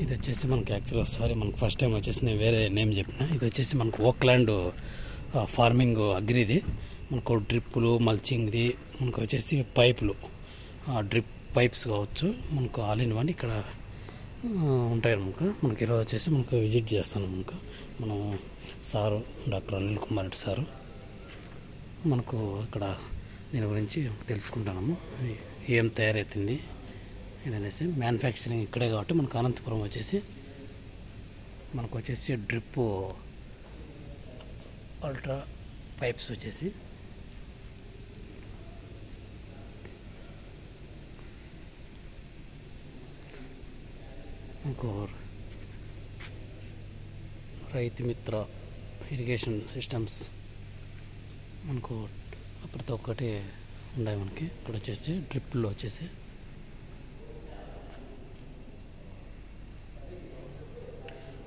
ఇది వచ్చేసి మనకి యాక్చువల్గా సారీ మనకు ఫస్ట్ టైం వచ్చేసి నేను వేరే నేమ్ చెప్పిన. ఇది వచ్చేసి మనకు ఓక్లాండ్ ఫార్మింగ్ అగ్రిది. మనకు డ్రిప్పులు మల్చింగ్ది మనకు వచ్చేసి పైపులు డ్రిప్ పైప్స్ కావచ్చు మనకు ఆల్ ఇన్ వన్ ఇక్కడ ఉంటాయి. మనకి ఈరోజు వచ్చేసి మనకు విజిట్ చేస్తాను. మనం sir doctor Anil Kumar Reddy sir మనకు ఇక్కడ దీని గురించి తెలుసుకుంటాము. ఏం తయారవుతుంది ఇదనేసి మ్యానుఫ్యాక్చరింగ్ ఇక్కడే కాబట్టి మనకు అనంతపురం వచ్చేసి మనకు వచ్చేసి డ్రిప్ అల్ట్రా పైప్స్ వచ్చేసి మనకు రైతు మిత్ర ఇరిగేషన్ సిస్టమ్స్ మనకు ప్రతి ఒక్కటి ఉన్నాయి. మనకి ఇక్కడ వచ్చేసి డ్రిప్లో వచ్చేసి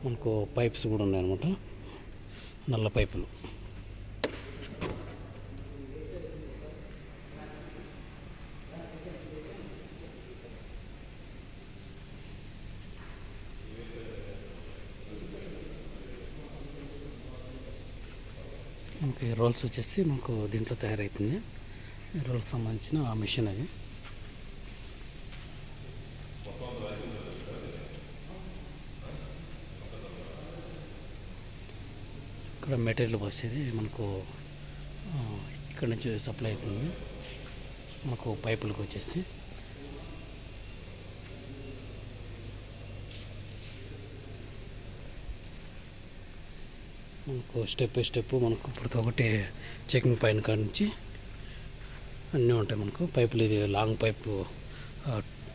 మనకు పైప్స్ కూడా ఉన్నాయన్నమాట, నల్ల పైపులు. మనకి రోల్స్ వచ్చేసి మనకు దీంట్లో తయారవుతుంది. రోల్స్ సంబంధించిన ఆ మిషన్ అది. ఇక్కడ మెటీరియల్ వచ్చేది మనకు ఇక్కడ నుంచి సప్లై అవుతుంది మనకు పైపులకు వచ్చేసి. మనకు స్టెప్ బై స్టెప్ మనకు ప్రతి ఒక్కటి చెకింగ్ పైన కాడ నుంచి అన్నీ ఉంటాయి. మనకు పైపులు ఇది లాంగ్ పైపు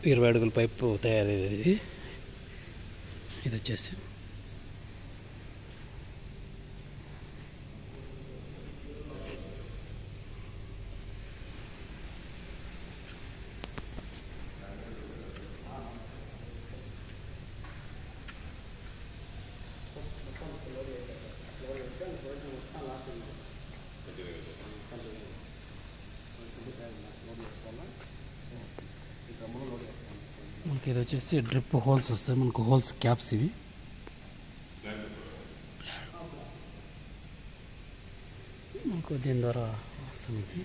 20 అడుగుల పైపు తయారయ్యేది. ఇది వచ్చేసి మనకి ఇది వచ్చేసి డ్రిప్ హోల్స్ వస్తాయి. మనకు హోల్స్ క్యాప్స్ ఇవి. మనకు దీని ద్వారా వస్తుంది.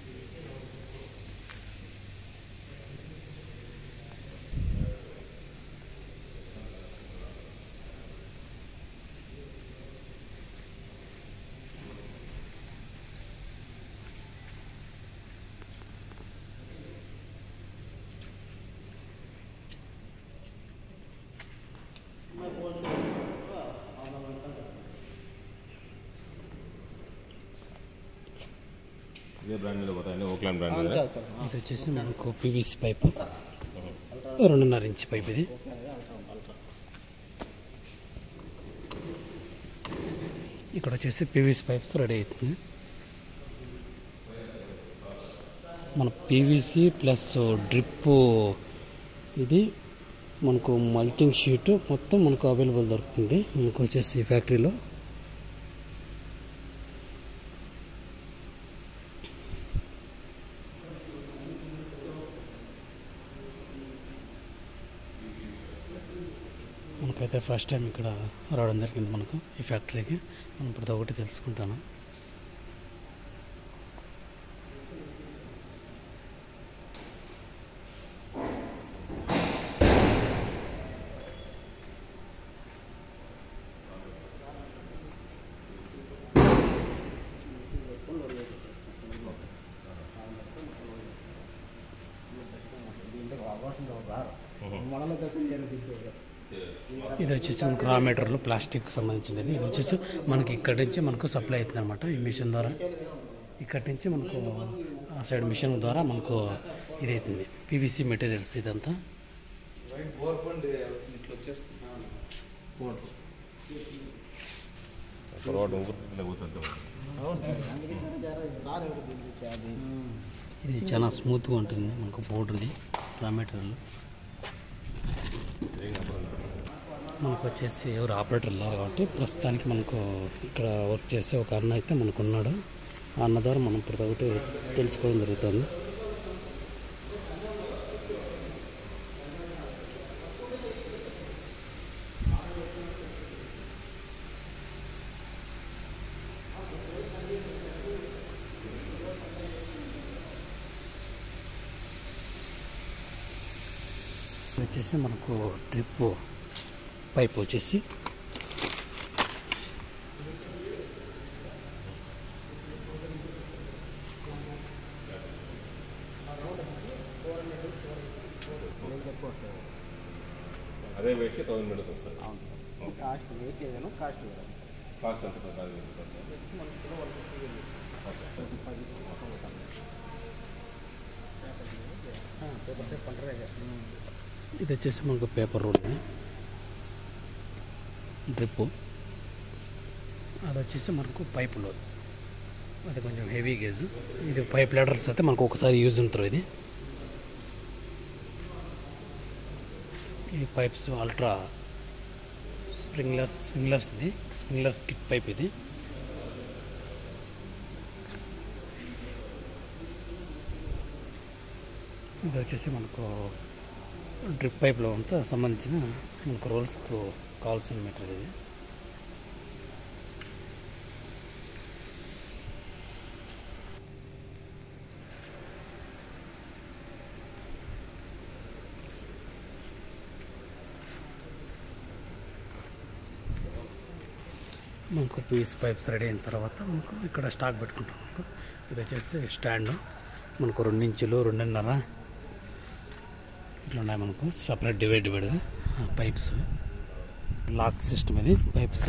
ये ब्रांड में बताया ना ओकलैंड ब्रांड है. ఇది వచ్చేసి మనకు పీవీసీ పైపు 2.5 ఇంచ్ పైప్. ఇది ఇక్కడ వచ్చేసి పీవీసీ పైప్స్ రెడీ అవుతుంది. మన పీవీసీ ప్లస్ డ్రిప్ ఇది మనకు మల్టింగ్ షీట్ మొత్తం మనకు అవైలబుల్ దొరుకుతుంది. మనకు వచ్చేసి ఫ్యాక్టరీలో మనకైతే ఫస్ట్ టైం ఇక్కడ రావడం జరిగింది. మనకు ఈ ఫ్యాక్టరీకి మనం ప్రతి ఒక్కటి తెలుసుకుంటాను. ఇది వచ్చేసి మనకు రా మెటీరియల్ ప్లాస్టిక్ సంబంధించినది. ఇది వచ్చేసి మనకి ఇక్కడి నుంచి మనకు సప్లై అవుతుంది అనమాట. ఈ మిషన్ ద్వారా ఇక్కడి నుంచి మనకు ఆ సైడ్ మిషన్ ద్వారా మనకు ఇది అవుతుంది. పీవీసీ మెటీరియల్స్ ఇదంతా. ఇది చాలా స్మూత్గా ఉంటుంది మనకు పౌడర్ది రా మెటీరియల్. మనకు వచ్చేసి ఎవరు ఆపరేటర్ లేరు కాబట్టి ప్రస్తుతానికి మనకు ఇక్కడ వర్క్ చేసే ఒక అన్న అయితే మనకు ఉన్నాడు. ఆ అన్న ద్వారా మనం ప్రతి ఒక్కటి తెలుసుకోవడం జరుగుతుంది. వచ్చేసి మనకు డ్రిప్ పైప్ వచ్చేసి అదే వెయిట్ 1000 మీటర్స్ వస్తుంది. కాస్ట్ వెయిట్ ఏదైనా కాస్ట్ కాస్ట్ ఎంత పడుతుంది? ఇది వచ్చేసి మనకు పేపర్ రోడ్ డ్రిప్, అది వచ్చేసి మనకు పైపులు, అది కొంచెం హెవీ గేజ్. ఇది పైప్ లెటర్స్ అయితే మనకు ఒకసారి యూజ్ ఉంటుంది. ఇది ఈ పైప్స్ అల్ట్రా స్ప్రింగ్లర్స్ కిట్ పైప్ ఇది. ఇది వచ్చేసి మనకు డ్రిప్ పైప్లో అంతా సంబంధించిన మనకు రోల్స్కు కావాల్సిన మెటీరియల్ ఇది. మనకు పీస్ పైప్స్ రెడీ అయిన తర్వాత మనకు ఇక్కడ స్టాక్ పెట్టుకుంటాం. ఇది వచ్చేసి స్టాండ్, మనకు 2 ఇంచులు 2.5 ఇట్లా ఉన్నాయి. మనకు సపరేట్ డివైడ్గా పైప్స్, లాక్ సిస్టమ్ ఇది పైప్స్.